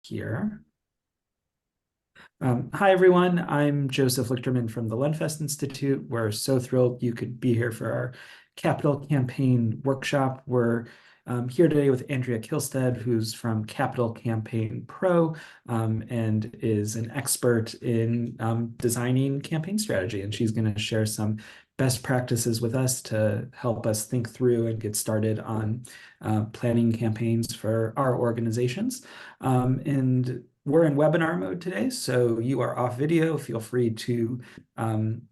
Here. Hi, everyone. I'm Joseph Lichterman from the Lundfest Institute. We're so thrilled you could be here for our Capital Campaign workshop. We're here today with Andrea Kihlstedt, who's from Capital Campaign Pro and is an expert in designing campaign strategy. And she's going to share some best practices with us to help us think through and get started on planning campaigns for our organizations. And we're in webinar mode today, so you are off video. Feel free to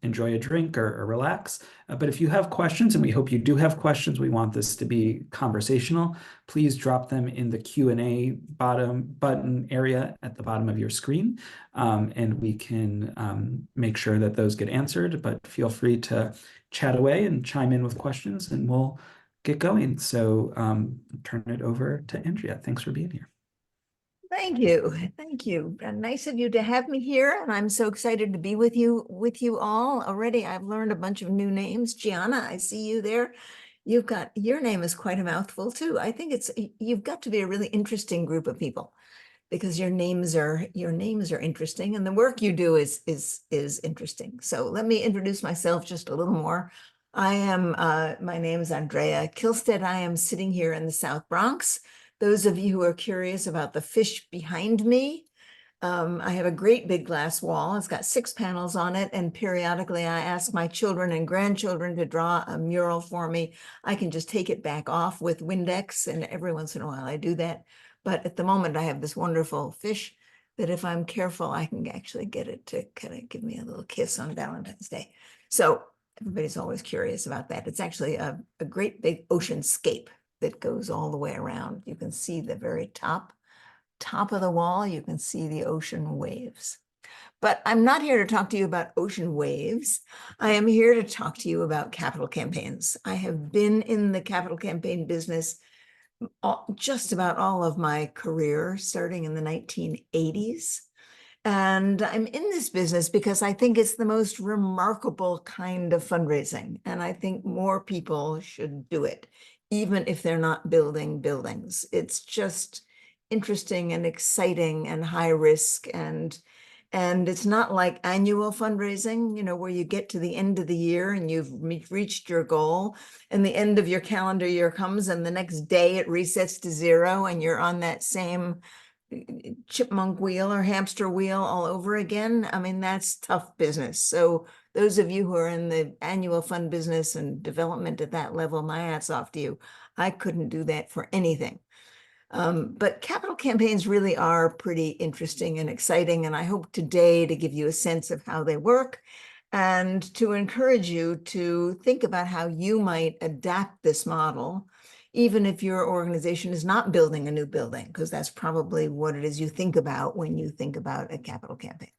enjoy a drink or relax. But if you have questions, and we hope you do have questions, we want this to be conversational, please drop them in the Q&A button area at the bottom of your screen, and we can make sure that those get answered. But feel free to chat away and chime in with questions, and we'll get going. So turn it over to Andrea. Thanks for being here. Thank you. Thank you. Nice of you to have me here. And I'm so excited to be with you all. Already I've learned a bunch of new names. Gianna, I see you there. Your name is quite a mouthful too. I think you've got to be a really interesting group of people because your names are interesting and the work you do is interesting. So let me introduce myself just a little more. My name is Andrea Kihlstedt. I am sitting here in the South Bronx. Those of you who are curious about the fish behind me, I have a great big glass wall. It's got 6 panels on it, and periodically I ask my children and grandchildren to draw a mural for me. I can just take it back off with Windex, and every once in a while I do that. But at the moment, I have this wonderful fish that if I'm careful, I can actually get it to kind of give me a little kiss on Valentine's Day. So everybody's always curious about that. It's actually a great big ocean scape that goes all the way around. You can see the very top of the wall. You can see the ocean waves. But I'm not here to talk to you about ocean waves. I am here to talk to you about capital campaigns. I have been in the capital campaign business just about all of my career, starting in the 1980s. And I'm in this business because I think it's the most remarkable kind of fundraising. And I think more people should do it, even if they're not building buildings. It's just interesting and exciting and high risk. And it's not like annual fundraising, where you get to the end of the year and you've reached your goal and the end of your calendar year comes and the next day it resets to 0 and you're on that same chipmunk wheel or hamster wheel all over again. I mean, that's tough business. So those of you who are in the annual fund business and development at that level, my hat's off to you. I couldn't do that for anything. But capital campaigns really are pretty interesting and exciting. And I hope today to give you a sense of how they work and to encourage you to think about how you might adapt this model, even if your organization is not building a new building, because that's probably what it is you think about when you think about a capital campaign.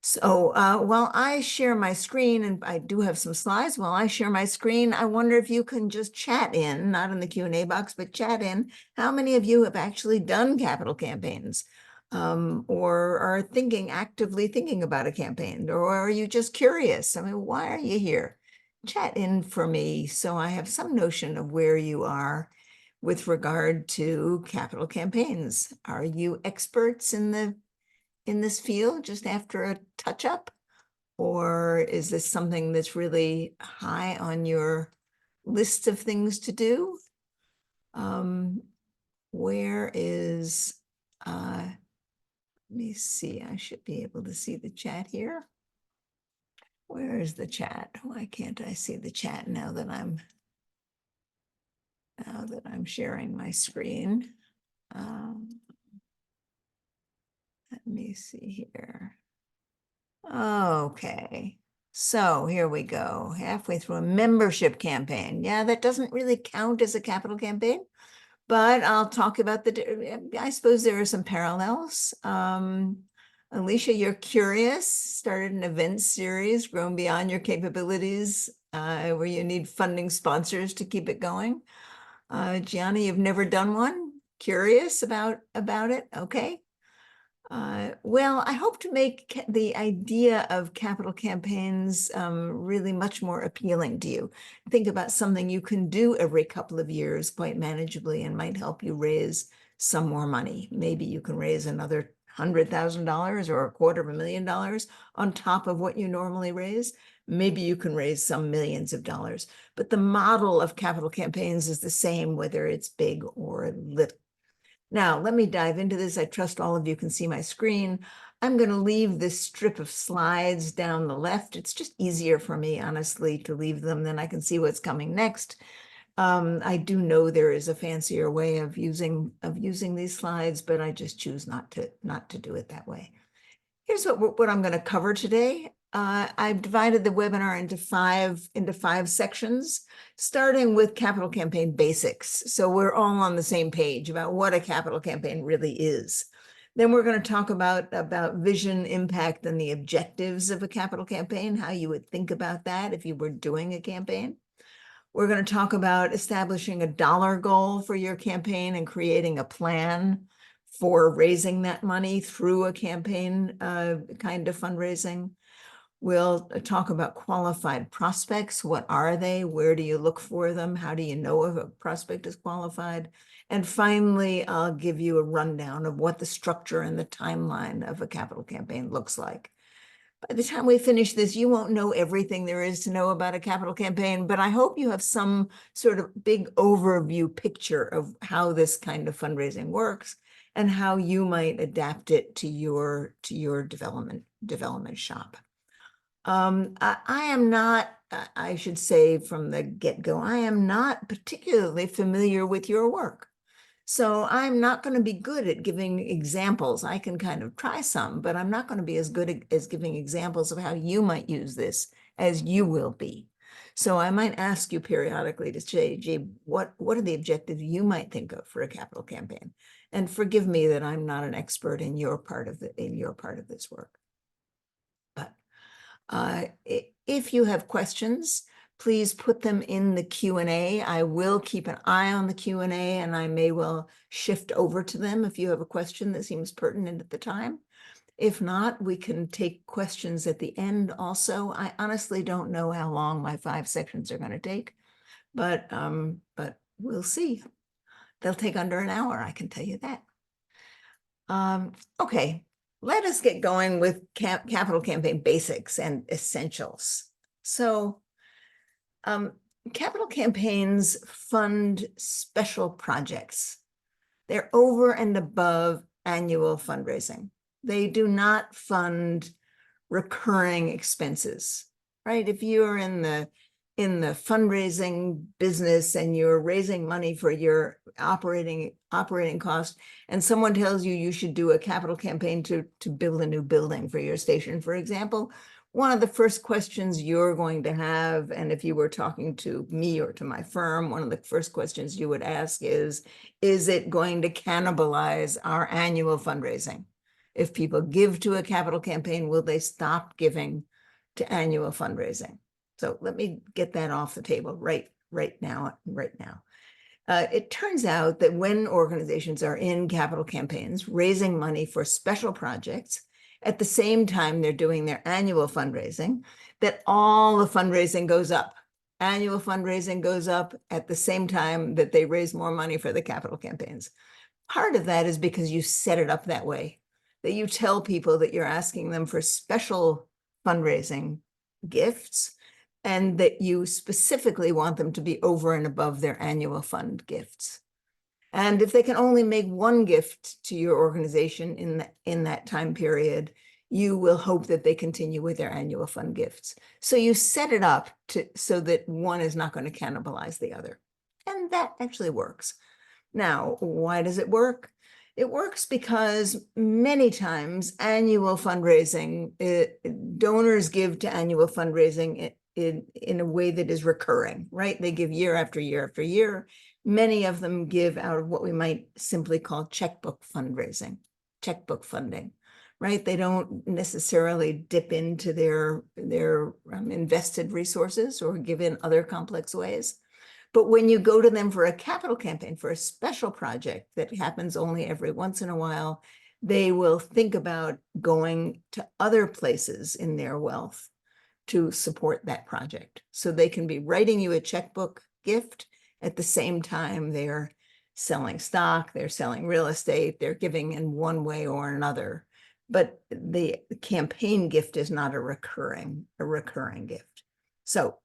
So while I share my screen, and I do have some slides, while I share my screen, I wonder if you can just chat in, not in the Q&A box, but chat in. How many of you have actually done capital campaigns or are actively thinking about a campaign? Or are you just curious? I mean, why are you here? Chat in for me so I have some notion of where you are with regard to capital campaigns. Are you experts in this field just after a touch-up? Or is this something that's really high on your list of things to do? Let me see, I should be able to see the chat here. Where is the chat? Why can't I see the chat now that I'm sharing my screen? Let me see here. Okay, so here we go. Halfway through a membership campaign. Yeah, that doesn't really count as a capital campaign, but I'll talk about I suppose there are some parallels. Alicia, you're curious, started an event series, grown beyond your capabilities, where you need funding sponsors to keep it going. Gianna, you've never done one? Curious about it? Okay. Well, I hope to make the idea of capital campaigns really much more appealing to you. Think about something you can do every couple of years quite manageably and might help you raise some more money. Maybe you can raise another $100,000 or $250,000 on top of what you normally raise. Maybe you can raise some millions of dollars, but the model of capital campaigns is the same, whether it's big or little. Now, let me dive into this. I trust all of you can see my screen. I'm going to leave this strip of slides down the left. It's just easier for me, honestly, to leave them, then I can see what's coming next. I do know there is a fancier way of using these slides, but I just choose not to do it that way. Here's what I'm going to cover today. I've divided the webinar into five sections, starting with capital campaign basics. So we're all on the same page about what a capital campaign really is. Then we're going to talk about vision, impact, and the objectives of a capital campaign, how you would think about that if you were doing a campaign. We're going to talk about establishing a dollar goal for your campaign and creating a plan for raising that money through a campaign kind of fundraising. We'll talk about qualified prospects. What are they? Where do you look for them? How do you know if a prospect is qualified? And finally, I'll give you a rundown of what the structure and the timeline of a capital campaign looks like. By the time we finish this, you won't know everything there is to know about a capital campaign, but I hope you have some sort of big overview picture of how this kind of fundraising works and how you might adapt it to your development shop. I am not, I should say from the get-go, I am not particularly familiar with your work. So I'm not going to be good at giving examples. I can kind of try some, but I'm not going to be as good as giving examples of how you might use this as you will be. So I might ask you periodically to say, gee, what are the objectives you might think of for a capital campaign? And forgive me that I'm not an expert in your part of this work. But if you have questions, please put them in the Q&A. I will keep an eye on the Q&A, and I may well shift over to them if you have a question that seems pertinent at the time. If not, we can take questions at the end also. I honestly don't know how long my 5 sections are going to take, but we'll see. They'll take under an hour, I can tell you that. Okay, let us get going with capital campaign basics and essentials. So, capital campaigns fund special projects. They're over and above annual fundraising. They do not fund recurring expenses, right? If you're in the fundraising business and you're raising money for your operating cost, and someone tells you you should do a capital campaign to build a new building for your station, for example, one of the first questions you're going to have, and if you were talking to me or to my firm, one of the first questions you would ask is it going to cannibalize our annual fundraising? If people give to a capital campaign, will they stop giving to annual fundraising? So let me get that off the table right now. It turns out that when organizations are in capital campaigns, raising money for special projects, at the same time they're doing their annual fundraising, that all the fundraising goes up. Annual fundraising goes up at the same time that they raise more money for the capital campaigns. Part of that is because you set it up that way, that you tell people that you're asking them for special fundraising gifts, and that you specifically want them to be over and above their annual fund gifts. And if they can only make one gift to your organization in that time period, you will hope that they continue with their annual fund gifts. So you set it up so that one is not going to cannibalize the other. And that actually works. Now, why does it work? It works because many times annual fundraising, donors give to annual fundraising in a way that is recurring, right? They give year after year after year. Many of them give out of what we might simply call checkbook fundraising, checkbook funding, right? They don't necessarily dip into their invested resources or give in other complex ways. But when you go to them for a capital campaign, for a special project that happens only every once in a while, they will think about going to other places in their wealth to support that project. So they can be writing you a checkbook gift at the same time they're selling stock, they're selling real estate, they're giving in one way or another. But the campaign gift is not a recurring gift. So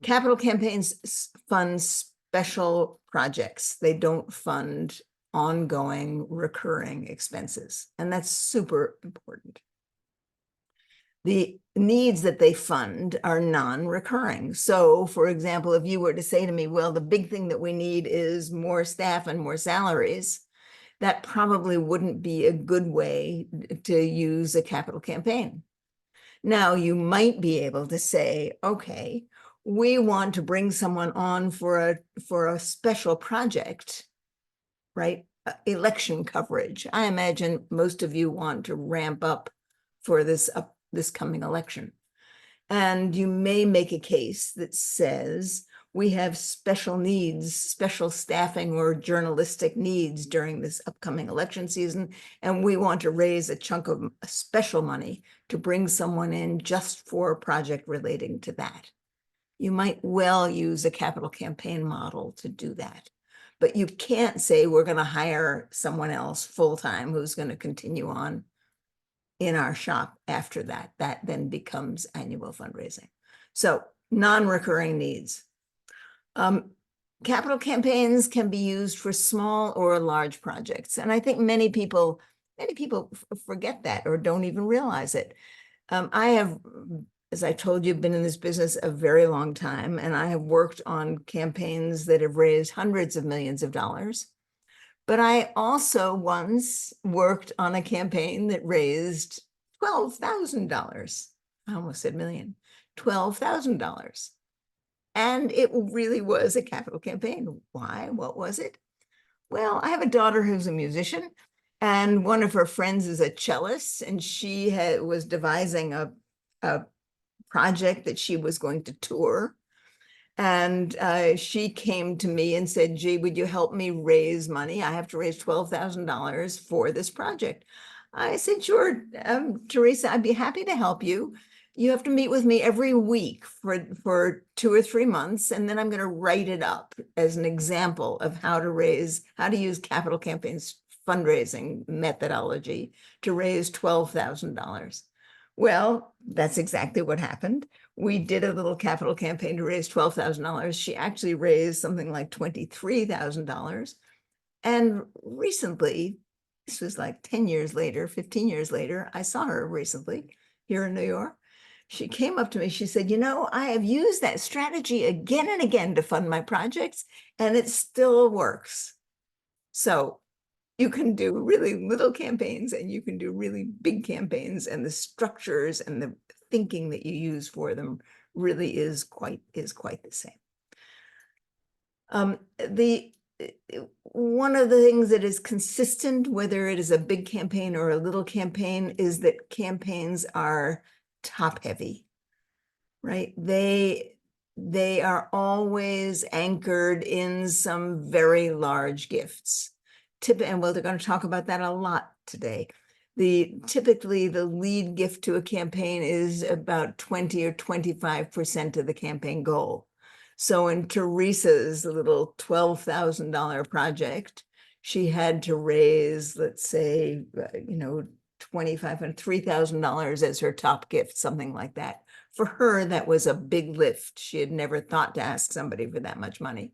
capital campaigns fund special projects. They don't fund ongoing recurring expenses. And that's super important. The needs that they fund are non-recurring. So, for example, if you were to say to me, well, the big thing that we need is more staff and more salaries, that probably wouldn't be a good way to use a capital campaign. Now, you might be able to say, okay, we want to bring someone on for a special project, right? Election coverage. I imagine most of you want to ramp up for this coming election. And you may make a case that says, we have special needs, special staffing or journalistic needs during this upcoming election season, and we want to raise a chunk of special money to bring someone in just for a project relating to that. You might well use a capital campaign model to do that. But you can't say we're going to hire someone else full-time who's going to continue on in our shop after that. That then becomes annual fundraising. So non-recurring needs. Capital campaigns can be used for small or large projects. And I think many people forget that or don't even realize it. I have, as I told you, been in this business a very long time, and I have worked on campaigns that have raised hundreds of millions of dollars. But I also once worked on a campaign that raised $12,000. I almost said million, $12,000. And it really was a capital campaign. Why? What was it? Well, I have a daughter who's a musician, and one of her friends is a cellist, and she was devising a project that she was going to tour. And she came to me and said, gee, would you help me raise money? I have to raise $12,000 for this project. I said, sure, Teresa, I'd be happy to help you. You have to meet with me every week for 2 or 3 months, and then I'm going to write it up as an example of how to use capital campaigns fundraising methodology to raise $12,000. Well, that's exactly what happened. We did a little capital campaign to raise $12,000. She actually raised something like $23,000. And recently, this was like 10 years later, 15 years later, I saw her recently here in New York. She came up to me, she said, you know, I have used that strategy again and again to fund my projects, and it still works. So you can do really little campaigns and you can do really big campaigns, and the structures and the thinking that you use for them really is quite the same. One of the things that is consistent, whether it is a big campaign or a little campaign, is that campaigns are top heavy, right? They are always anchored in some very large gifts. And well, they're going to talk about that a lot today. Typically the lead gift to a campaign is about 20 or 25% of the campaign goal. So in Teresa's little $12,000 project, she had to raise, let's say, $2,500, $3,000 as her top gift, something like that. For her, that was a big lift. She had never thought to ask somebody for that much money.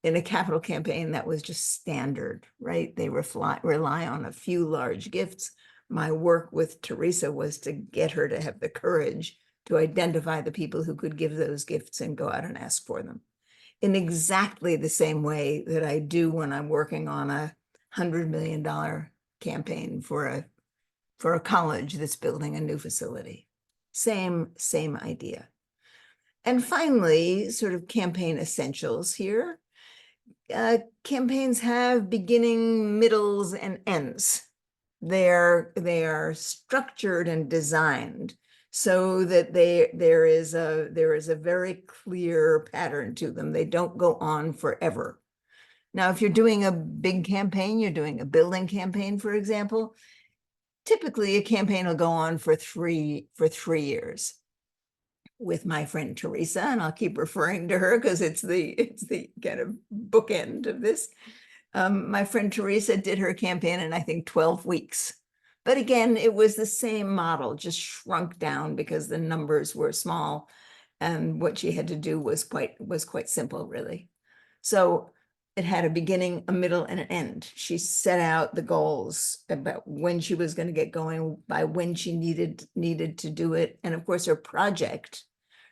In a capital campaign, that was just standard, right? They rely on a few large gifts. My work with Teresa was to get her to have the courage to identify the people who could give those gifts and go out and ask for them. In exactly the same way that I do when I'm working on a $100 million campaign for a college that's building a new facility. Same idea. And finally, sort of campaign essentials here. Campaigns have beginning, middles, and ends. They are structured and designed so that there is a very clear pattern to them. They don't go on forever. Now, if you're doing a big campaign, you're doing a building campaign, for example, typically a campaign will go on for 3 years. With my friend Teresa, and I'll keep referring to her because it's the kind of bookend of this. My friend Teresa did her campaign in, I think, 12 weeks. But again, it was the same model, just shrunk down because the numbers were small. And what she had to do was quite simple, really. So it had a beginning, a middle, and an end. She set out the goals about when she was going to get going, by when she needed to do it. And of course, her project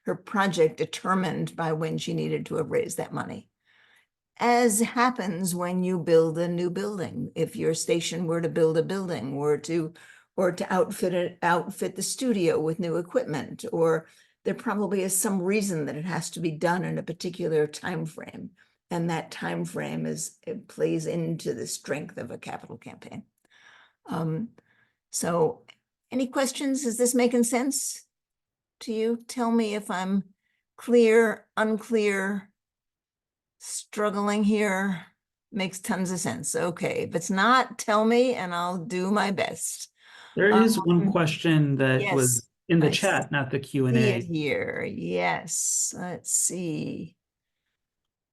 determined by when she needed to have raised that money. As happens when you build a new building. If your station were to build a building, or to outfit the studio with new equipment, or there probably is some reason that it has to be done in a particular time frame. And that time frame it plays into the strength of a capital campaign. So any questions? Is this making sense to you? Tell me if I'm clear, unclear, struggling here. Makes tons of sense. Okay, if it's not, tell me and I'll do my best. There is one question that Yes, was in the I chat, not the see it Q&A. here. Yes, let's see.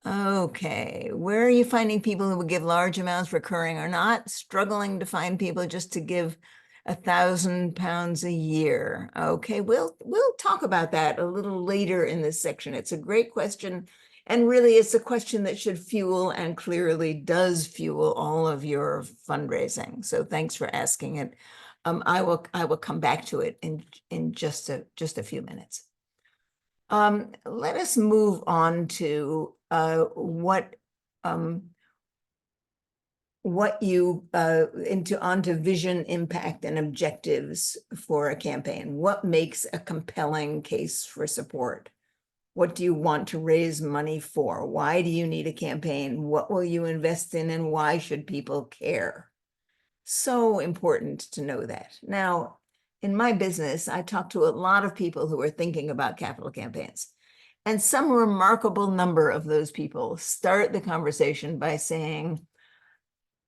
Okay, where are you finding people who would give large amounts recurring or not? Struggling to find people just to give £1,000 a year. Okay, we'll talk about that a little later in this section. It's a great question. And really, it's a question that should fuel, and clearly does fuel, all of your fundraising. So thanks for asking it. I will come back to it in just a few minutes. Let us move on to onto vision, impact, and objectives for a campaign. What makes a compelling case for support? What do you want to raise money for? Why do you need a campaign? What will you invest in, and why should people care? So important to know that. Now, in my business, I talk to a lot of people who are thinking about capital campaigns. And some remarkable number of those people start the conversation by saying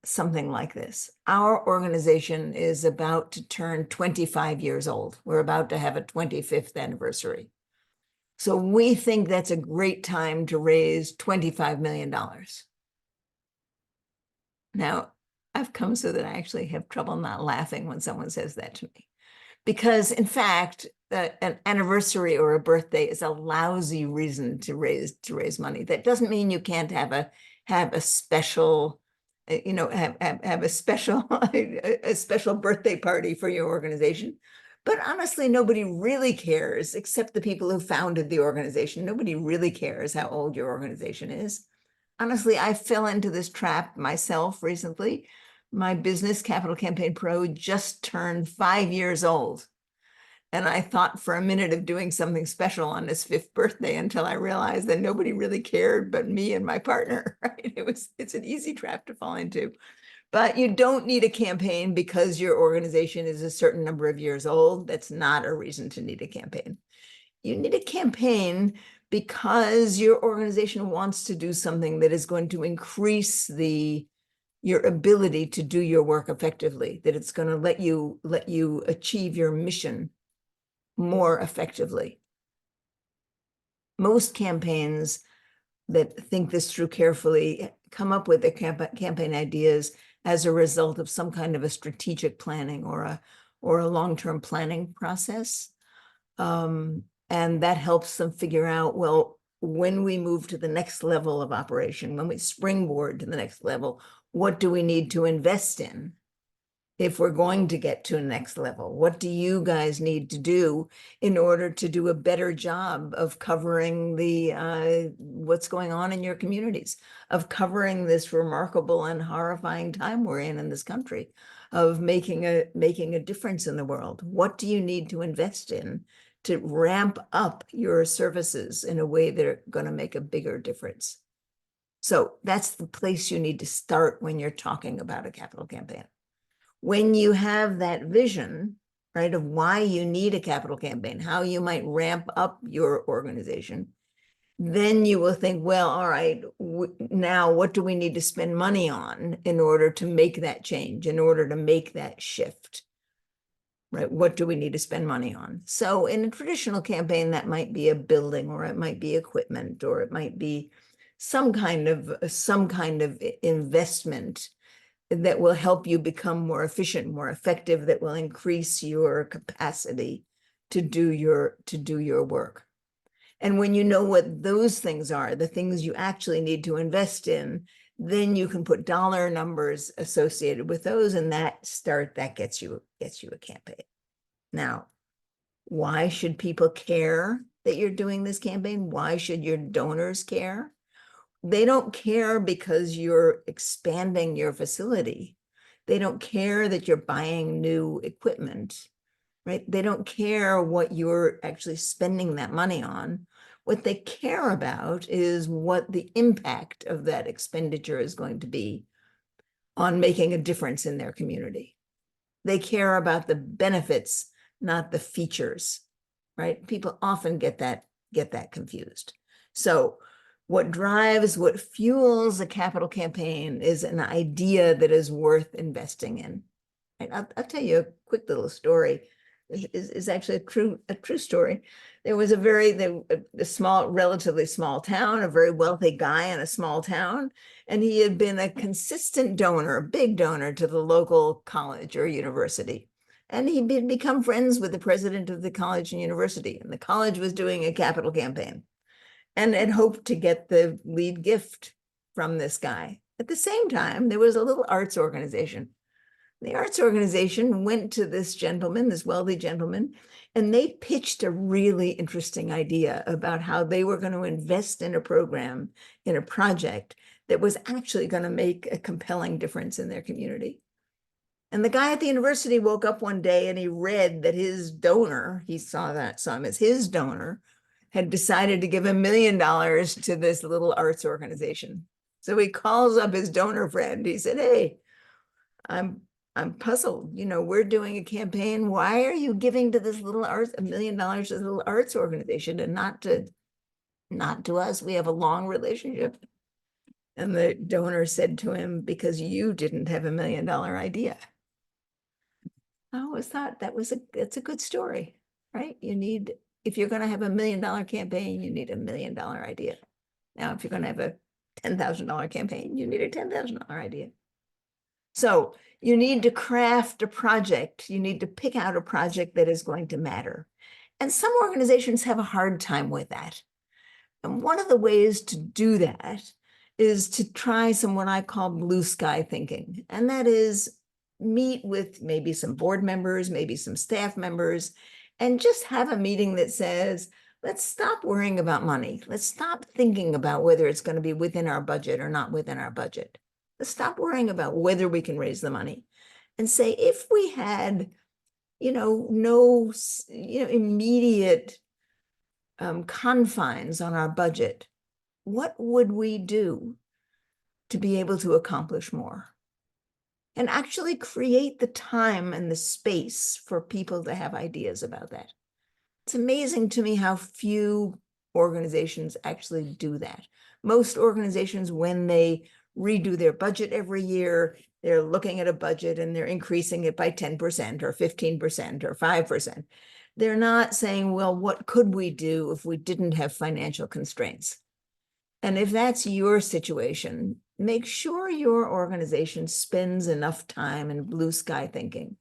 something like this: our organization is about to turn 25 years old. We're about to have a 25th anniversary. So we think that's a great time to raise $25 million. Now, I've come so that I actually have trouble not laughing when someone says that to me. Because in fact, an anniversary or a birthday is a lousy reason to raise money. That doesn't mean you can't have a special, have a special a special birthday party for your organization. But honestly, nobody really cares except the people who founded the organization. Nobody really cares how old your organization is. Honestly, I fell into this trap myself recently. My business, Capital Campaign Pro, just turned 5 years old. And I thought for a minute of doing something special on his 5th birthday, until I realized that nobody really cared but me and my partner, right? It's an easy trap to fall into. But you don't need a campaign because your organization is a certain number of years old. That's not a reason to need a campaign. You need a campaign because your organization wants to do something that is going to increase your ability to do your work effectively, that it's going to let you achieve your mission more effectively. Most campaigns that think this through carefully come up with their campaign ideas as a result of some kind of a strategic planning or a long-term planning process. And that helps them figure out, well, when we move to the next level of operation, when we springboard to the next level, what do we need to invest in if we're going to get to a next level? What do you guys need to do in order to do a better job of covering what's going on in your communities, of covering this remarkable and horrifying time we're in this country, of making a difference in the world? What do you need to invest in to ramp up your services in a way that are going to make a bigger difference? So that's the place you need to start when you're talking about a capital campaign. When you have that vision, right, of why you need a capital campaign, how you might ramp up your organization, then you will think, well, all right, now what do we need to spend money on in order to make that change, in order to make that shift, right? What do we need to spend money on? So in a traditional campaign, that might be a building, or it might be equipment, or it might be some kind of investment that will help you become more efficient, more effective, that will increase your capacity to do your work. And when you know what those things are, the things you actually need to invest in, then you can put dollar numbers associated with those, and that gets you a campaign. Now, why should people care that you're doing this campaign? Why should your donors care? They don't care because you're expanding your facility. They don't care that you're buying new equipment, right? They don't care what you're actually spending that money on. What they care about is what the impact of that expenditure is going to be on making a difference in their community. They care about the benefits, not the features, right? People often get that confused. So what fuels a capital campaign is an idea that is worth investing in. And I'll tell you a quick little story. Is actually a true story. There was a relatively small town, a very wealthy guy in a small town, and he had been a consistent donor, a big donor to the local college or university. And he'd become friends with the president of the college and university, and the college was doing a capital campaign and had hoped to get the lead gift from this guy. At the same time, there was a little arts organization. The arts organization went to this gentleman, this wealthy gentleman, and they pitched a really interesting idea about how they were going to invest in a program, in a project that was actually going to make a compelling difference in their community. And the guy at the university woke up one day and he read that his donor, he saw him as his donor, had decided to give $1 million to this little arts organization. So he calls up his donor friend. He said, "Hey, I'm puzzled. We're doing a campaign. Why are you giving to this little $1 million to this little arts organization and not to us? We have a long relationship." And the donor said to him, "Because you didn't have $1 million idea." I always thought that's a good story, right? If you're going to have $1 million campaign, you need $1 million idea. Now, if you're going to have a $10,000 campaign, you need a $10,000 idea. So you need to craft a project. You need to pick out a project that is going to matter. And some organizations have a hard time with that. And one of the ways to do that is to try some what I call blue sky thinking. And that is meet with maybe some board members, maybe some staff members, and just have a meeting that says, let's stop worrying about money. Let's stop thinking about whether it's going to be within our budget or not within our budget. Let's stop worrying about whether we can raise the money and say, if we had, no, immediate confines on our budget, what would we do to be able to accomplish more? And actually create the time and the space for people to have ideas about that. It's amazing to me how few organizations actually do that. Most organizations, when they redo their budget every year, they're looking at a budget and they're increasing it by 10% or 15% or 5%. They're not saying, well, what could we do if we didn't have financial constraints? And if that's your situation, make sure your organization spends enough time in blue sky thinking,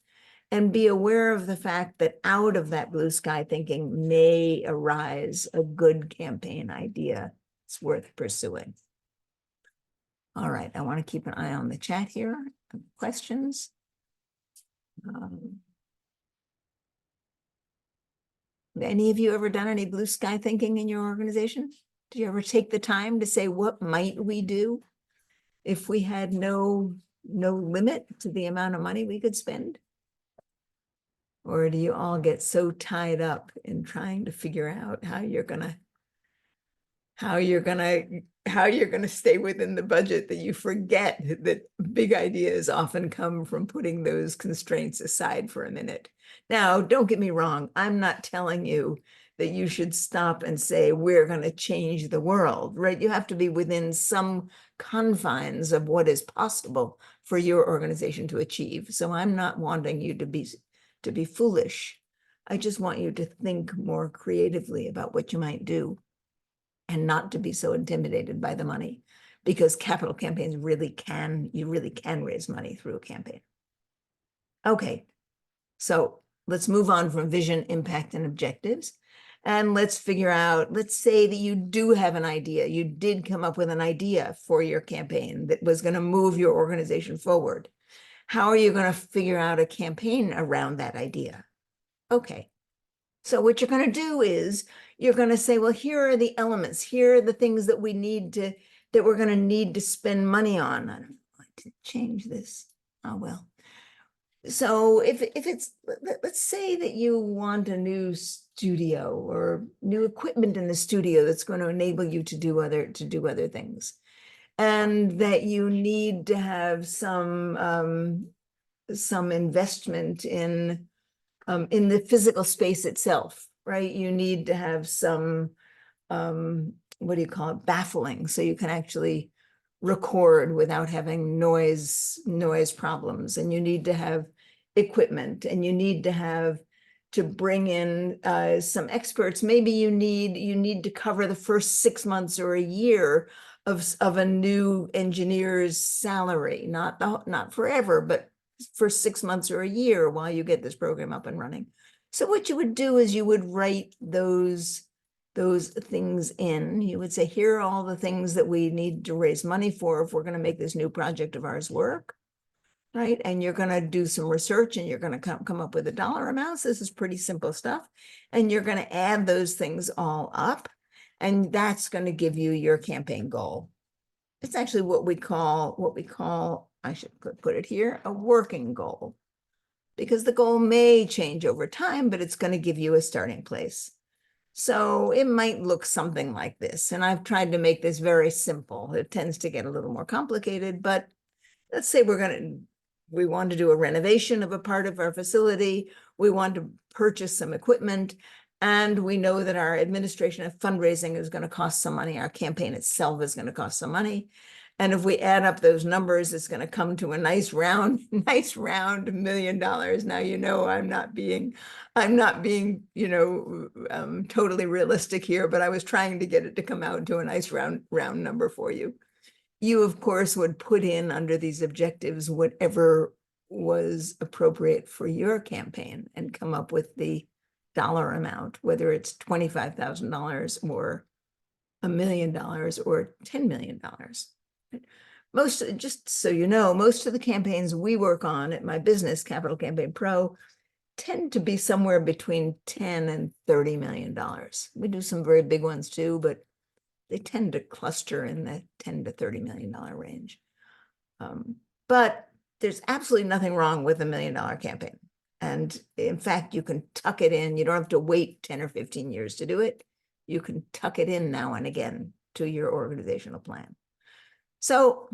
and be aware of the fact that out of that blue sky thinking may arise a good campaign idea. It's worth pursuing. All right, I want to keep an eye on the chat here. Questions? Have any of you ever done any blue sky thinking in your organization? Did you ever take the time to say, what might we do if we had no limit to the amount of money we could spend? Or do you all get so tied up in trying to figure out how you're gonna stay within the budget that you forget that big ideas often come from putting those constraints aside for a minute? Now, don't get me wrong. I'm not telling you that you should stop and say, we're going to change the world, right? You have to be within some confines of what is possible for your organization to achieve. So I'm not wanting you to be foolish. I just want you to think more creatively about what you might do. and not to be so intimidated by the money, because capital campaigns you really can raise money through a campaign. Okay, so let's move on from vision, impact, and objectives. And let's figure out, let's say that you do have an idea. You did come up with an idea for your campaign that was going to move your organization forward. How are you going to figure out a campaign around that idea? Okay. So what you're going to do is you're going to say, well, here are the elements. Here are the things that that we're going to need to spend money on. I don't know why I didn't change this. Oh, well. So if it's, let's say that you want a new studio or new equipment in the studio that's going to enable you to do other things, and that you need to have some investment in the physical space itself, right? You need to have some what do you call it, baffling, so you can actually record without having noise problems. And you need to have equipment, and you need to bring in some experts. Maybe you need to cover the first 6 months or a year of a new engineer's salary, not forever, but for 6 months or a year while you get this program up and running. So what you would do is you would write those things in. You would say, here are all the things that we need to raise money for if we're going to make this new project of ours work, right? And you're going to do some research, and you're going to come up with the dollar amounts. This is pretty simple stuff. And you're going to add those things all up, and that's going to give you your campaign goal. It's actually what we call, I should put it here, a working goal, because the goal may change over time, but it's going to give you a starting place. So it might look something like this. And I've tried to make this very simple. It tends to get a little more complicated, but let's say we want to do a renovation of a part of our facility. We want to purchase some equipment, and we know that our administration of fundraising is going to cost some money. Our campaign itself is going to cost some money. And if we add up those numbers, it's going to come to a nice round $1 million. Now, I'm not being, totally realistic here, but I was trying to get it to come out to a nice round number for you. You, of course, would put in under these objectives whatever was appropriate for your campaign and come up with the dollar amount, whether it's $25,000 or $1 million or $10 million. Just so you know, most of the campaigns we work on at my business, Capital Campaign Pro, tend to be somewhere between $10 and $30 million. We do some very big ones too, but they tend to cluster in the $10 to $30 million range. But there's absolutely nothing wrong with $1 million campaign. And in fact, you can tuck it in. You don't have to wait 10 or 15 years to do it. You can tuck it in now and again to your organizational plan. So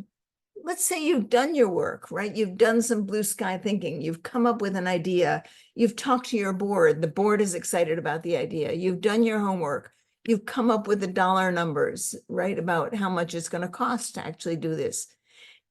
let's say you've done your work, right? You've done some blue sky thinking. You've come up with an idea. You've talked to your board. The board is excited about the idea. You've done your homework. You've come up with the dollar numbers, right, about how much it's going to cost to actually do this.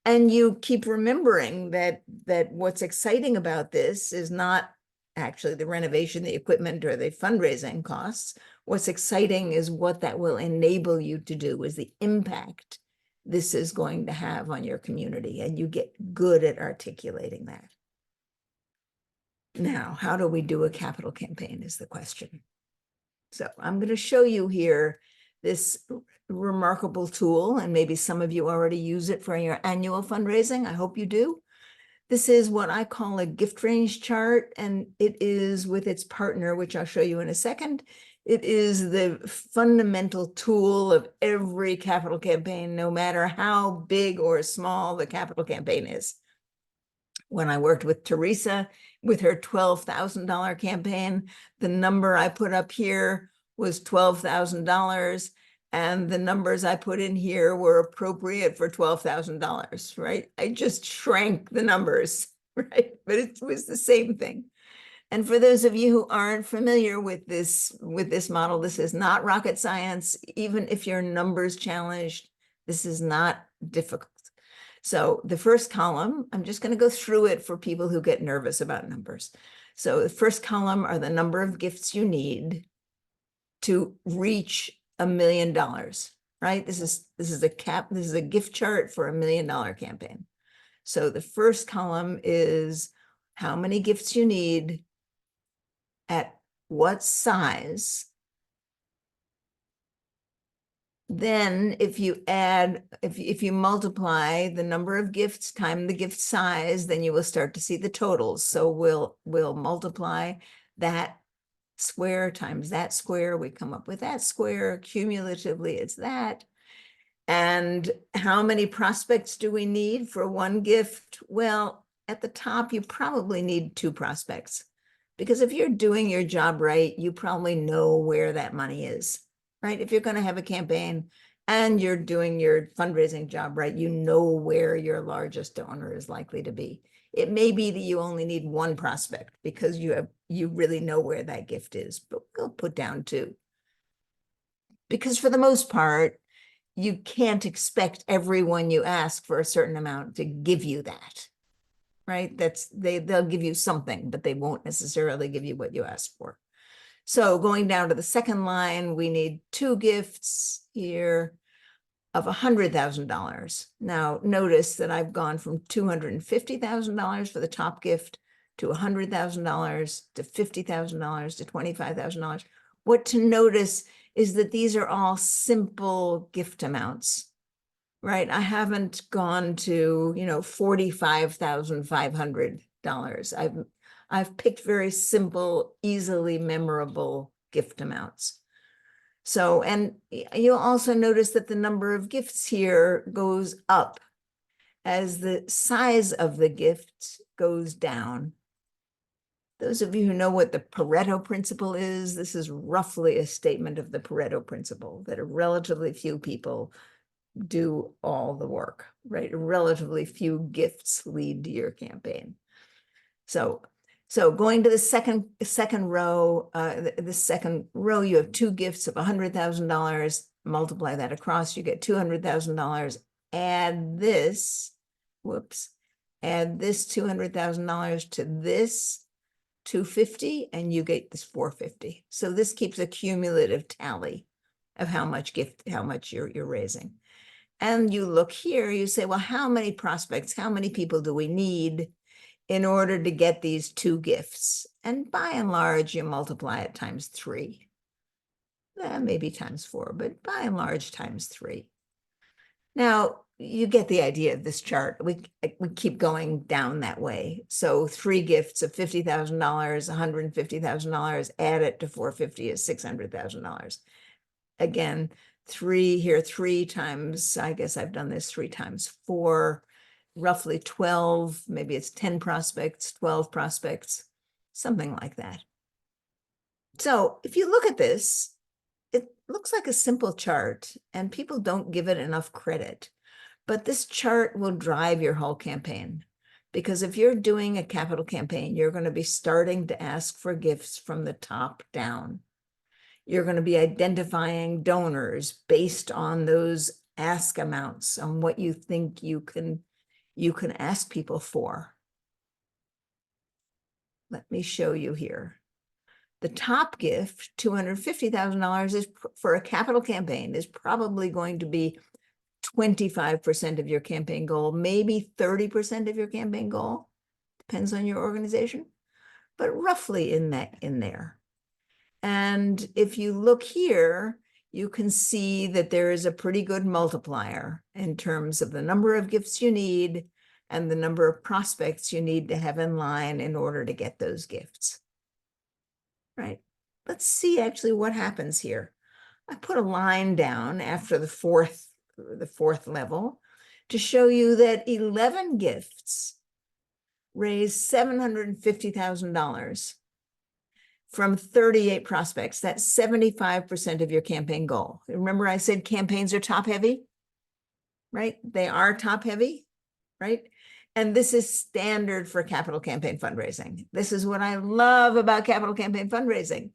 And you keep remembering that what's exciting about this is not actually the renovation, the equipment, or the fundraising costs. What's exciting is what that will enable you to do, is the impact this is going to have on your community. And you get good at articulating that. Now, how do we do a capital campaign is the question. So I'm going to show you here this remarkable tool, and maybe some of you already use it for your annual fundraising. I hope you do. This is what I call a gift range chart, and it is with its partner, which I'll show you in a second. It is the fundamental tool of every capital campaign, no matter how big or small the capital campaign is. When I worked with Teresa with her $12,000 campaign, the number I put up here was $12,000. And the numbers I put in here were appropriate for $12,000, right? I just shrank the numbers, right? But it was the same thing. And for those of you who aren't familiar with this model, this is not rocket science. Even if your numbers challenged, this is not difficult. So the first column, I'm just going to go through it for people who get nervous about numbers. So the first column are the number of gifts you need to reach $1 million, right? This is a gift chart for $1 million campaign. So the first column is how many gifts you need at what size. Then if you add, if you multiply the number of gifts times the gift size, then you will start to see the totals. So we'll multiply that square times that square. We come up with that square. Cumulatively, it's that. And how many prospects do we need for one gift? Well, at the top, you probably need 2 prospects, because if you're doing your job right, you probably know where that money is, right? If you're going to have a campaign and you're doing your fundraising job right, you know where your largest donor is likely to be. It may be that you only need 1 prospect because you really know where that gift is, but we'll put down 2. Because for the most part, you can't expect everyone you ask for a certain amount to give you that, right? They'll give you something, but they won't necessarily give you what you asked for. So going down to the second line, we need 2 gifts here of $100,000. Now notice that I've gone from $250,000 for the top gift to $100,000 to $50,000 to $25,000. What to notice is that these are all simple gift amounts, right? I haven't gone to, $45,500. I've picked very simple, easily memorable gift amounts. So, and you'll also notice that the number of gifts here goes up as the size of the gift goes down. Those of you who know what the Pareto principle is, this is roughly a statement of the Pareto principle, that a relatively few people do all the work, right? Relatively few gifts lead to your campaign. So going to the second row, the second row, you have 2 gifts of $100,000. Multiply that across, you get $200,000. Add this $200,000 to this 250, and you get this 450. So this keeps a cumulative tally of how much you're raising. And you look here, you say, well, how many prospects, how many people do we need in order to get these 2 gifts? And by and large, you multiply it times 3. Maybe times 4, but by and large times 3. Now, you get the idea of this chart. We keep going down that way. So 3 gifts of $50,000, $150,000, add it to 450 is $600,000. Again, 3 times, I guess I've done this 3 times 4, roughly 12, maybe it's 10 prospects, 12 prospects, something like that. So if you look at this, it looks like a simple chart and people don't give it enough credit. But this chart will drive your whole campaign, because if you're doing a capital campaign, you're going to be starting to ask for gifts from the top down. You're going to be identifying donors based on those ask amounts, on what you think you can ask people for. Let me show you here. The top gift, $250,000, is for a capital campaign, is probably going to be 25% of your campaign goal, maybe 30% of your campaign goal, depends on your organization, but roughly in there. And if you look here, you can see that there is a pretty good multiplier in terms of the number of gifts you need and the number of prospects you need to have in line in order to get those gifts, right? Let's see actually what happens here. I put a line down after the fourth level to show you that 11 gifts raised $750,000 from 38 prospects. That's 75% of your campaign goal. Remember I said campaigns are top heavy, right? They are top heavy, right? And this is standard for capital campaign fundraising. This is what I love about capital campaign fundraising.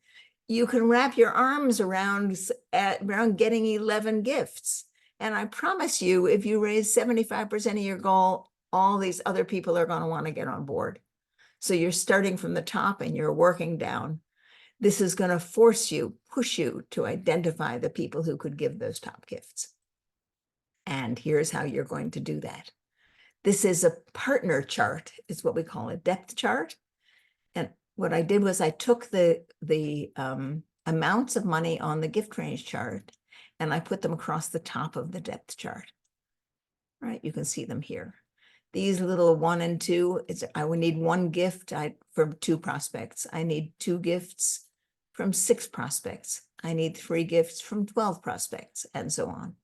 You can wrap your arms around getting 11 gifts. And I promise you, if you raise 75% of your goal, all these other people are going to want to get on board. So you're starting from the top and you're working down. this is going to push you to identify the people who could give those top gifts. And here's how you're going to do that. This is a partner chart. It's what we call a depth chart. And what I did was I took the amounts of money on the gift range chart and I put them across the top of the depth chart. Right, you can see them here. These little 1 and 2, I would need 1 gift from 2 prospects. I need 2 gifts from 6 prospects. I need 3 gifts from 12 prospects, and so on.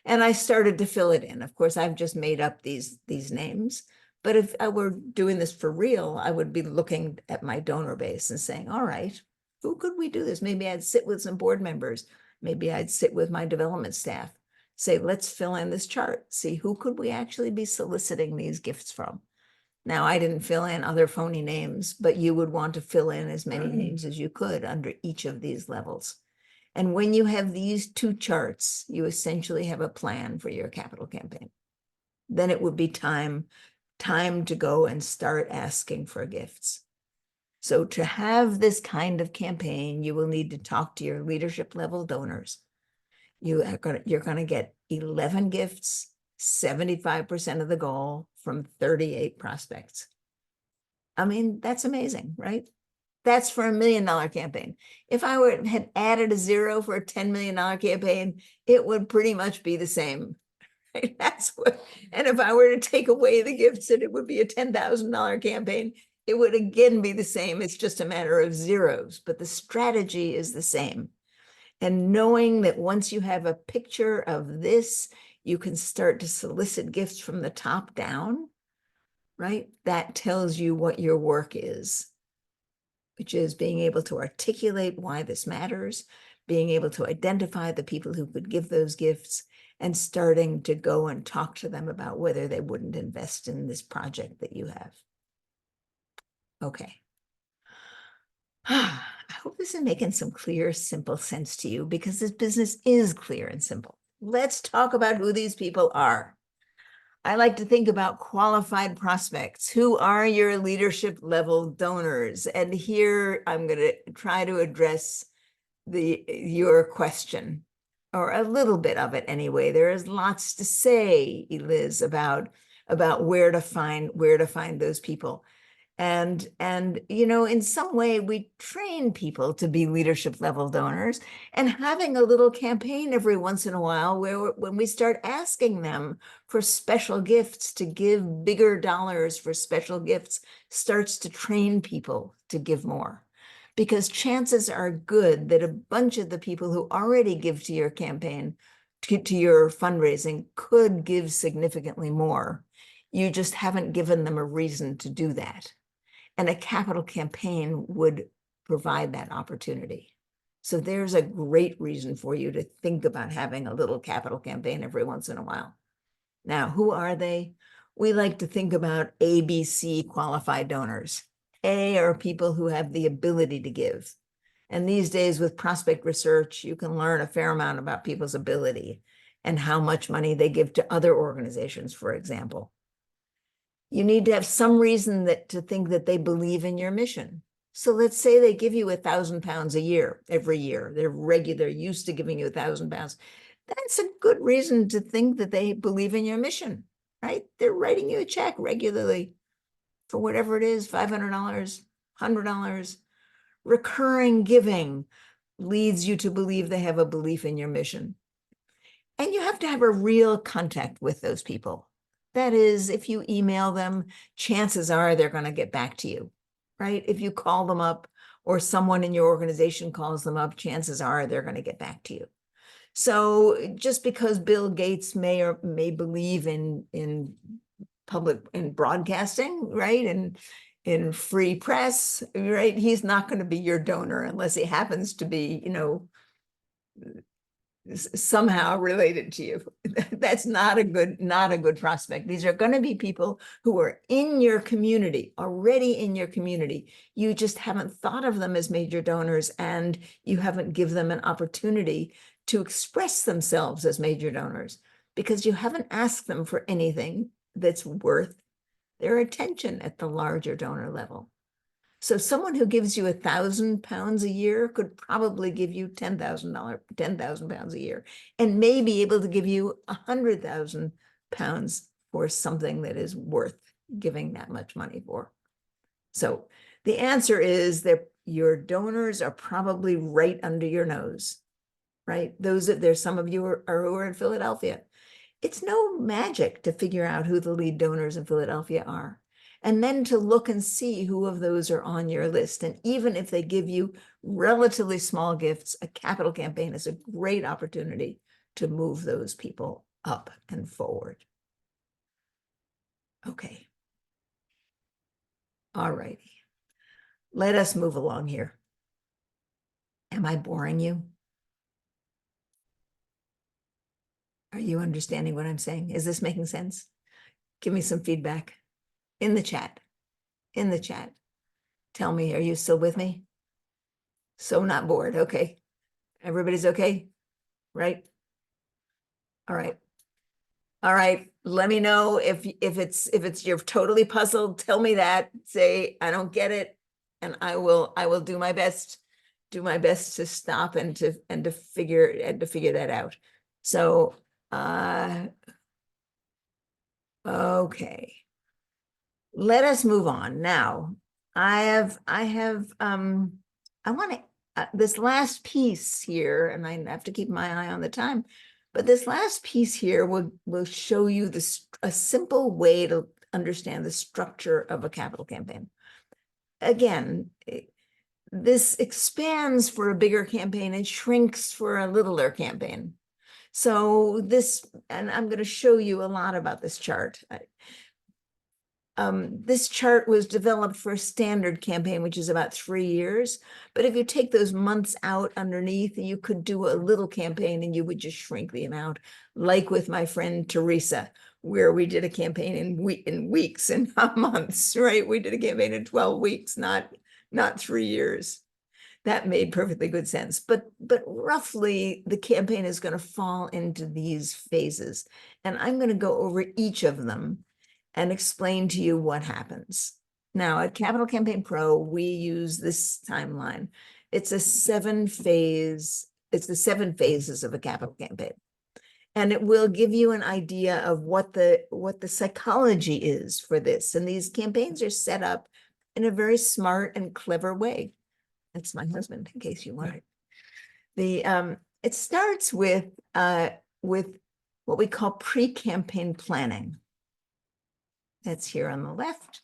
And I started to fill it in. Of course, I've just made up these names. But if I were doing this for real, I would be looking at my donor base and saying, all right, who could we do this? Maybe I'd sit with some board members. Maybe I'd sit with my development staff. Say, let's fill in this chart. See, who could we actually be soliciting these gifts from? Now, I didn't fill in other phony names, but you would want to fill in as many names as you could under each of these levels. And when you have these 2 charts, you essentially have a plan for your capital campaign. Then it would be time to go and start asking for gifts. So to have this kind of campaign, you will need to talk to your leadership level donors. You're going to get 11 gifts, 75% of the goal from 38 prospects. I mean, that's amazing, right? That's for $1 million campaign. If I had added a 0 for a $10 million campaign, it would pretty much be the same. Right? And if I were to take away the gifts and it would be a $10,000 campaign, it would again be the same. It's just a matter of zeros, but the strategy is the same. And knowing that once you have a picture of this, you can start to solicit gifts from the top down, right? That tells you what your work is, which is being able to articulate why this matters, being able to identify the people who could give those gifts, and starting to go and talk to them about whether they wouldn't invest in this project that you have. Okay. I hope this is making some clear, simple sense to you, because this business is clear and simple. Let's talk about who these people are. I like to think about qualified prospects. Who are your leadership level donors? And here I'm going to try to address your question, or a little bit of it anyway. There is lots to say, Liz, about where to find those people. And you know, in some way, we train people to be leadership level donors, and having a little campaign every once in a while when we start asking them for special gifts, to give bigger dollars for special gifts, starts to train people to give more. Because chances are good that a bunch of the people who already give to your campaign, to your fundraising, could give significantly more. You just haven't given them a reason to do that. And a capital campaign would provide that opportunity. So there's a great reason for you to think about having a little capital campaign every once in a while. Now, who are they? We like to think about ABC qualified donors. A are people who have the ability to give. And these days with prospect research, you can learn a fair amount about people's ability and how much money they give to other organizations, for example. You need to have some reason to think that they believe in your mission. So let's say they give you £1,000 a year, every year. They're used to giving you £1,000. That's a good reason to think that they believe in your mission, right? They're writing you a check regularly for whatever it is, $500, $100. Recurring giving leads you to believe they have a belief in your mission. And you have to have a real contact with those people. That is, if you email them, chances are they're going to get back to you, right? If you call them up or someone in your organization calls them up, chances are they're going to get back to you. So just because Bill Gates may believe in broadcasting, right, and in free press, right, he's not going to be your donor unless he happens to be, you know, somehow related to you. That's not a good prospect. These are going to be people who are in your community, already in your community. You just haven't thought of them as major donors, and you haven't given them an opportunity to express themselves as major donors because you haven't asked them for anything that's worth their attention at the larger donor level. So someone who gives you £1,000 a year could probably give you £10,000 a year, and may be able to give you £100,000 for something that is worth giving that much money for. So the answer is that your donors are probably right under your nose, right? There's some of you who are in Philadelphia. It's no magic to figure out who the lead donors in Philadelphia are, and then to look and see who of those are on your list. And even if they give you relatively small gifts, a capital campaign is a great opportunity to move those people up and forward. Okay. All righty. Let us move along here. Am I boring you? Are you understanding what I'm saying? Is this making sense? Give me some feedback in the chat. In the chat. Tell me, are you still with me? So not bored. Okay. Everybody's okay? Right? All right. All right. Let me know if it's you're totally puzzled. Tell me that. Say I don't get it, and I will do my best to stop and to figure that out. So okay. Let us move on now. I want to this last piece here, and I have to keep my eye on the time, but this last piece here will show you a simple way to understand the structure of a capital campaign. Again, this expands for a bigger campaign and shrinks for a littler campaign. So and I'm going to show you a lot about this chart. This chart was developed for a standard campaign, which is about 3 years. But if you take those months out underneath, you could do a little campaign and you would just shrink the amount, like with my friend Teresa, where we did a campaign in weeks and not months, right? We did a campaign in 12 weeks, not 3 years. That made perfectly good sense. But roughly, the campaign is going to fall into these phases. And I'm going to go over each of them and explain to you what happens. Now, at Capital Campaign Pro, we use this timeline. It's the 7 phases of a capital campaign. And it will give you an idea of what the psychology is for this. And these campaigns are set up in a very smart and clever way. That's my husband, in case you want it. It starts with what we call pre-campaign planning. That's here on the left.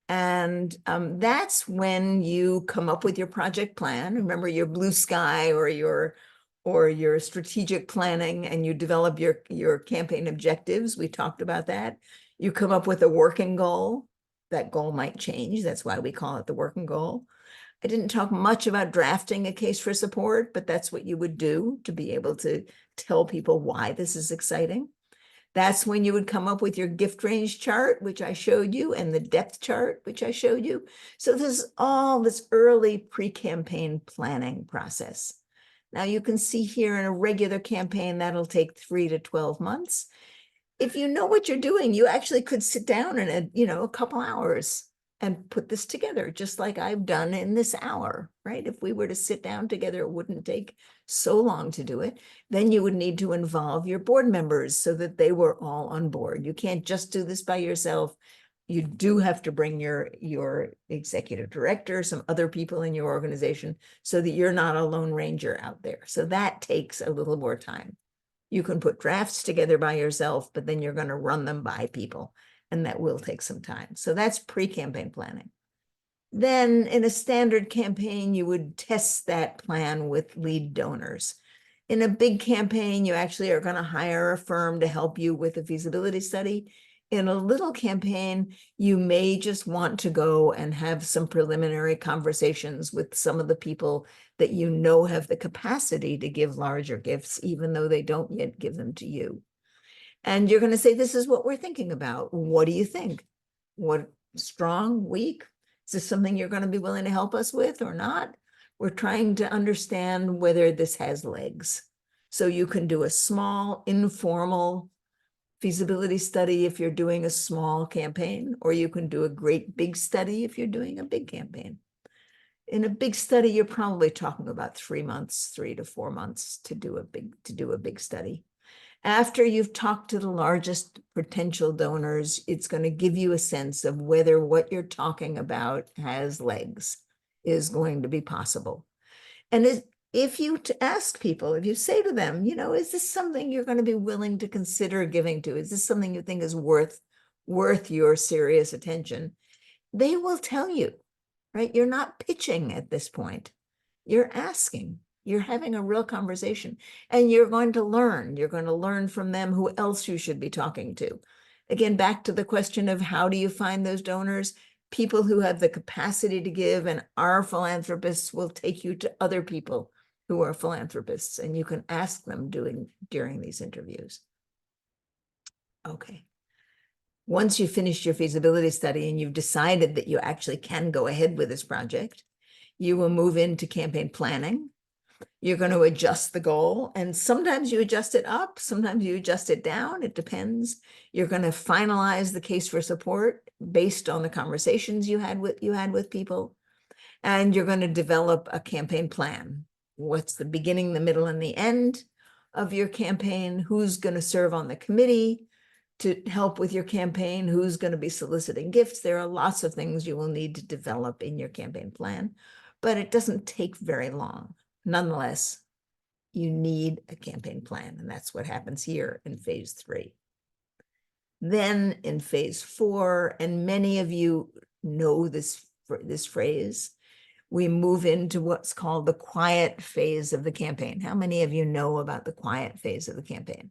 And that's when you come up with your project plan. Remember your blue sky or your strategic planning, and you develop your campaign objectives. We talked about that. You come up with a working goal. That goal might change. That's why we call it the working goal. I didn't talk much about drafting a case for support, but that's what you would do to be able to tell people why this is exciting. That's when you would come up with your gift range chart, which I showed you, and the depth chart, which I showed you. So this is all this early pre-campaign planning process. Now you can see here in a regular campaign, that'll take 3 to 12 months. If you know what you're doing, you actually could sit down in a couple hours and put this together, just like I've done in this hour, right? If we were to sit down together, it wouldn't take so long to do it. Then you would need to involve your board members so that they were all on board. You can't just do this by yourself. You do have to bring your executive director, some other people in your organization, so that you're not a lone ranger out there. So that takes a little more time. You can put drafts together by yourself, but then you're going to run them by people, and that will take some time. So that's pre-campaign planning. Then in a standard campaign, you would test that plan with lead donors. In a big campaign, you actually are going to hire a firm to help you with a feasibility study. In a little campaign, you may just want to go and have some preliminary conversations with some of the people that you know have the capacity to give larger gifts, even though they don't yet give them to you. And you're going to say, this is what we're thinking about. What do you think? What, strong, weak? Is this something you're going to be willing to help us with or not? We're trying to understand whether this has legs. So you can do a small, informal feasibility study if you're doing a small campaign, or you can do a great big study if you're doing a big campaign. In a big study, you're probably talking about 3 months, 3 to 4 months to do a big study. After you've talked to the largest potential donors, it's going to give you a sense of whether what you're talking about has legs, is going to be possible. And if you ask people, if you say to them, is this something you're going to be willing to consider giving to? Is this something you think is worth your serious attention? They will tell you, right? You're not pitching at this point. You're asking. You're having a real conversation, and you're going to learn. You're going to learn from them who else you should be talking to. Again, back to the question of how do you find those donors? People who have the capacity to give and are philanthropists will take you to other people who are philanthropists, and you can ask them during these interviews. Okay. Once you finish your feasibility study and you've decided that you actually can go ahead with this project, you will move into campaign planning. You're going to adjust the goal, and sometimes you adjust it up, sometimes you adjust it down. It depends. You're going to finalize the case for support based on the conversations you had with people, and you're going to develop a campaign plan. What's the beginning, the middle, and the end of your campaign? Who's going to serve on the committee to help with your campaign? Who's going to be soliciting gifts? There are lots of things you will need to develop in your campaign plan, but it doesn't take very long. Nonetheless, you need a campaign plan, and that's what happens here in phase 3. Then in phase 4, and many of you know this phrase, we move into what's called the quiet phase of the campaign. How many of you know about the quiet phase of the campaign?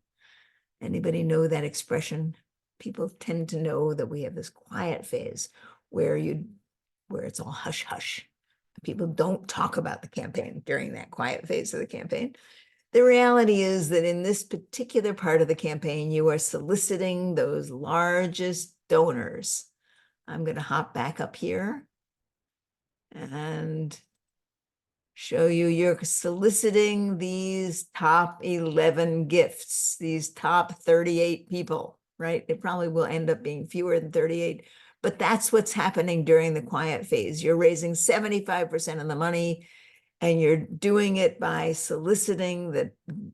Anybody know that expression? People tend to know that we have this quiet phase where it's all hush hush. People don't talk about the campaign during that quiet phase of the campaign. The reality is that in this particular part of the campaign, you are soliciting those largest donors. I'm going to hop back up here and show you you're soliciting these top 11 gifts, these top 38 people, right? It probably will end up being fewer than 38, but that's what's happening during the quiet phase. You're raising 75% of the money, and you're doing it by soliciting the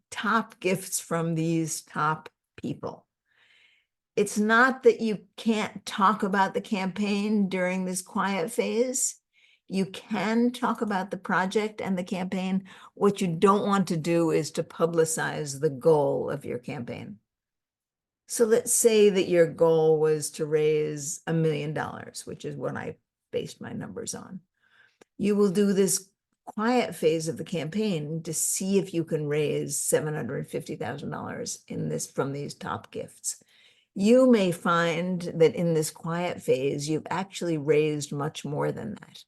top gifts from these top people. It's not that you can't talk about the campaign during this quiet phase. You can talk about the project and the campaign. What you don't want to do is to publicize the goal of your campaign. So let's say that your goal was to raise $1 million, which is what I based my numbers on. You will do this quiet phase of the campaign to see if you can raise $750,000 from these top gifts. You may find that in this quiet phase, you've actually raised much more than that.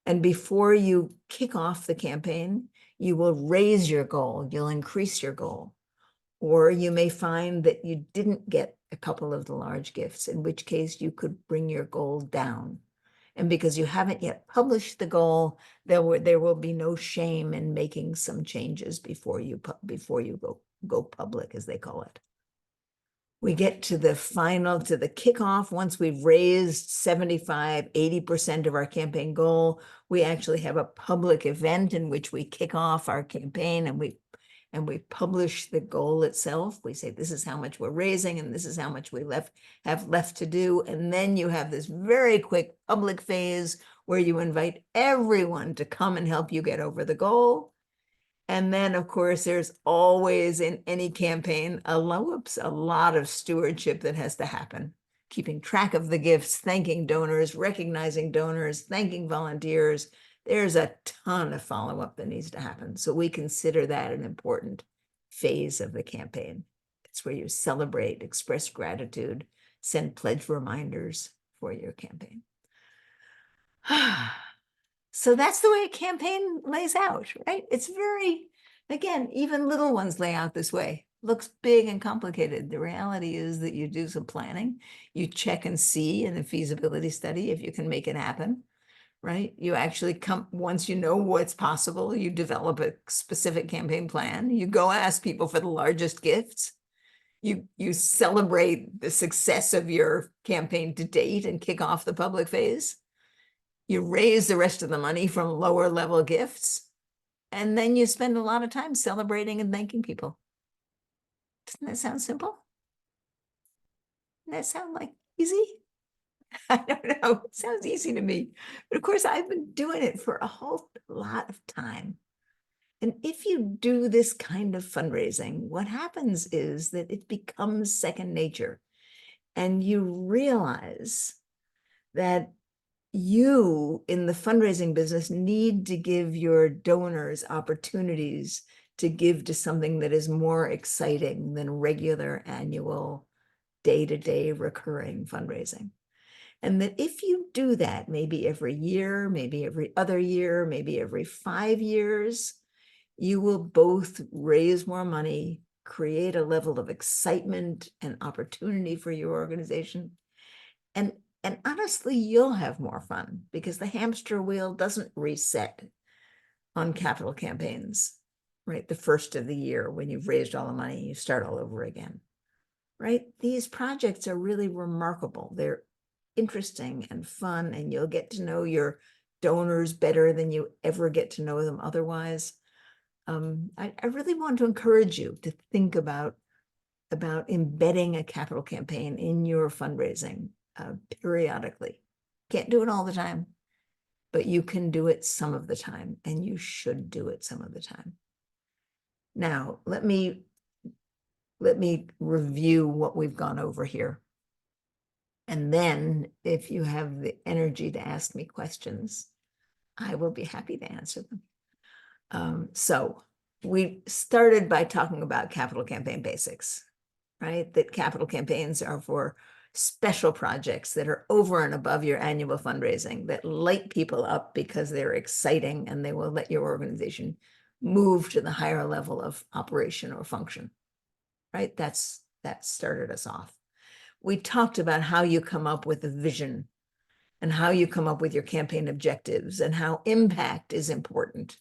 And before you kick off the campaign, you will raise your goal, you'll increase your goal. Or you may find that you didn't get a couple of the large gifts, in which case you could bring your goal down. And because you haven't yet published the goal, there will be no shame in making some changes before you go public, as they call it. We get to the kickoff. Once we've raised 75–80% of our campaign goal, we actually have a public event in which we kick off our campaign, and we publish the goal itself. We say, this is how much we're raising, and this is how much we have left to do. And then you have this very quick public phase where you invite everyone to come and help you get over the goal. And then, of course, there's always in any campaign a lot of stewardship that has to happen. Keeping track of the gifts, thanking donors, recognizing donors, thanking volunteers. There's a ton of follow-up that needs to happen. So we consider that an important phase of the campaign. It's where you celebrate, express gratitude, send pledge reminders for your campaign. So that's the way a campaign lays out, right? It's again, even little ones lay out this way. Looks big and complicated. The reality is that you do some planning. You check and see in the feasibility study if you can make it happen, right? You actually once you know what's possible, you develop a specific campaign plan. You go ask people for the largest gifts. you celebrate the success of your campaign to date and kick off the public phase. You raise the rest of the money from lower level gifts, and then you spend a lot of time celebrating and thanking people. Doesn't that sound simple? Doesn't that sound like easy? I don't know. It sounds easy to me. But of course, I've been doing it for a whole lot of time. And if you do this kind of fundraising, what happens is that it becomes second nature. And you realize that you in the fundraising business need to give your donors opportunities to give to something that is more exciting than regular annual day-to-day recurring fundraising. And that if you do that, maybe every year, maybe every other year, maybe every 5 years, you will both raise more money, create a level of excitement and opportunity for your organization. And honestly, you'll have more fun because the hamster wheel doesn't reset on capital campaigns, right? The first of the year when you've raised all the money, you start all over again, right? These projects are really remarkable. They're interesting and fun, and you'll get to know your donors better than you ever get to know them otherwise. I really want to encourage you to think about embedding a capital campaign in your fundraising periodically. Can't do it all the time, but you can do it some of the time, and you should do it some of the time. Now, let me review what we've gone over here. And then if you have the energy to ask me questions, I will be happy to answer them. So we started by talking about capital campaign basics, right? That capital campaigns are for special projects that are over and above your annual fundraising, that light people up because they're exciting and they will let your organization move to the higher level of operation or function, right? That started us off. We talked about how you come up with a vision and how you come up with your campaign objectives and how impact is important.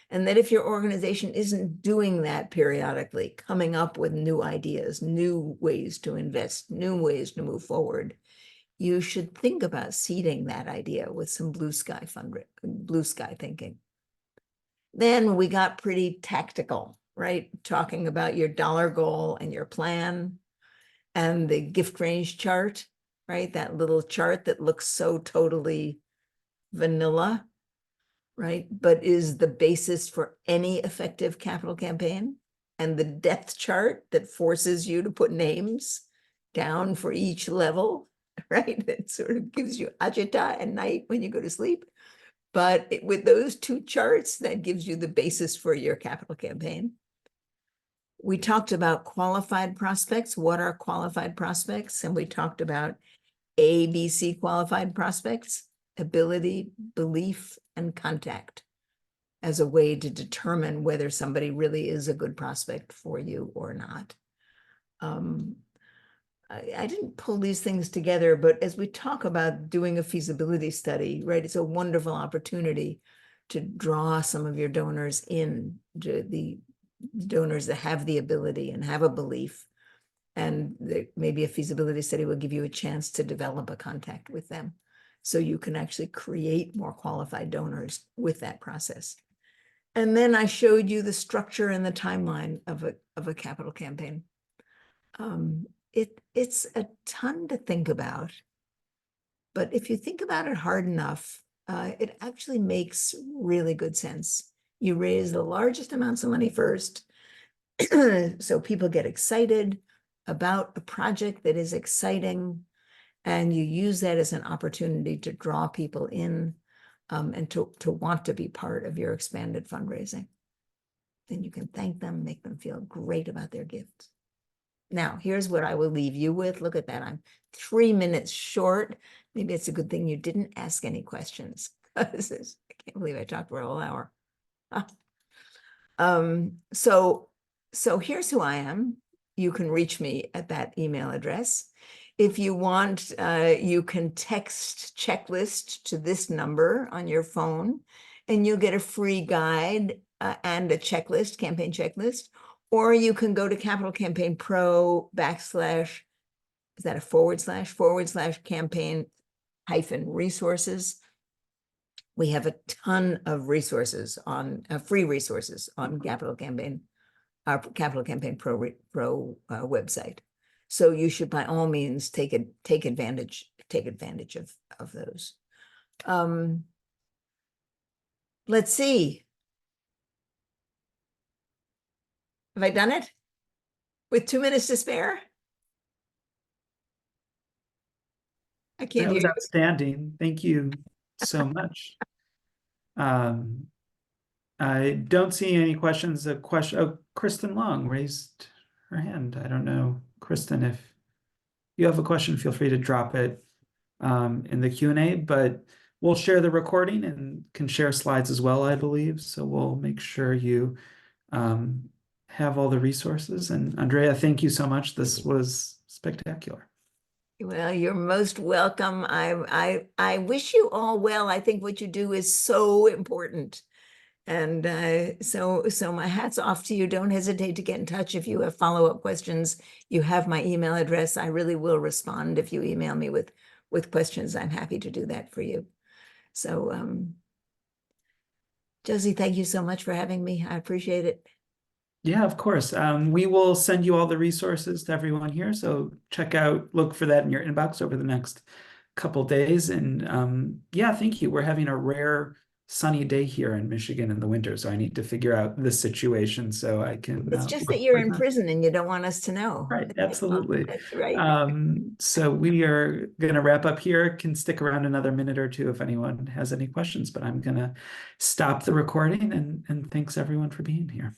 And that if your organization isn't doing that periodically, coming up with new ideas, new ways to invest, new ways to move forward, you should think about seeding that idea with some blue sky thinking. Then we got pretty tactical, right? Talking about your dollar goal and your plan and the gift range chart, right? That little chart that looks so totally vanilla, right? But is the basis for any effective capital campaign, and the depth chart that forces you to put names down for each level, right? That sort of gives you agita at night when you go to sleep. But with those two charts, that gives you the basis for your capital campaign. We talked about qualified prospects. What are qualified prospects? And we talked about ABC qualified prospects: ability, belief, and contact, as a way to determine whether somebody really is a good prospect for you or not. I didn't pull these things together, but as we talk about doing a feasibility study, right, it's a wonderful opportunity to draw some of your donors in, to the donors that have the ability and have a belief. And maybe a feasibility study will give you a chance to develop a contact with them, so you can actually create more qualified donors with that process. And then I showed you the structure and the timeline of a capital campaign. It's a ton to think about, but if you think about it hard enough, it actually makes really good sense. You raise the largest amounts of money first, so people get excited about a project that is exciting, and you use that as an opportunity to draw people in, and to want to be part of your expanded fundraising. Then you can thank them, make them feel great about their gifts. Now, here's what I will leave you with. Look at that. I'm 3 minutes short. Maybe it's a good thing you didn't ask any questions. I can't believe I talked for a whole hour. So here's who I am. You can reach me at that email address. If you want, you can text checklist to this number on your phone, and you'll get a free guide and a checklist, campaign checklist. Or you can go to Capital Campaign Pro backslash, is that a // campaign hyphen resources. We have a ton of resources on free resources on Capital Campaign, our Capital Campaign Pro website. So you should by all means take advantage of those. Let's see. Have I done it? With 2 minutes to spare? I can't That hear was you. outstanding. Thank you so much. I don't see any questions. Oh, Kristen Long raised her hand. I don't know, Kristen, if you have a question, feel free to drop it in the Q&A, but we'll share the recording and can share slides as well, I believe. So we'll make sure you have all the resources. And Andrea, thank you so much. This was spectacular. Well, you're most welcome. I wish you all well. I think what you do is so important. And so my hat's off to you. Don't hesitate to get in touch if you have follow-up questions. You have my email address. I really will respond if you email me with questions. I'm happy to do that for you. So Josie, thank you so much for having me. I appreciate it. Yeah, of course. We will send you all the resources to everyone here. So look for that in your inbox over the next couple days. And yeah, thank you. We're having a rare sunny day here in Michigan in the winter. So I need to figure out the situation so I can It's just that work you're with in that. prison and you don't want us to know. Right, absolutely. That's right. So we are going to wrap up here. Can stick around another minute or two if anyone has any questions, but I'm going to stop the recording and thanks everyone for being here.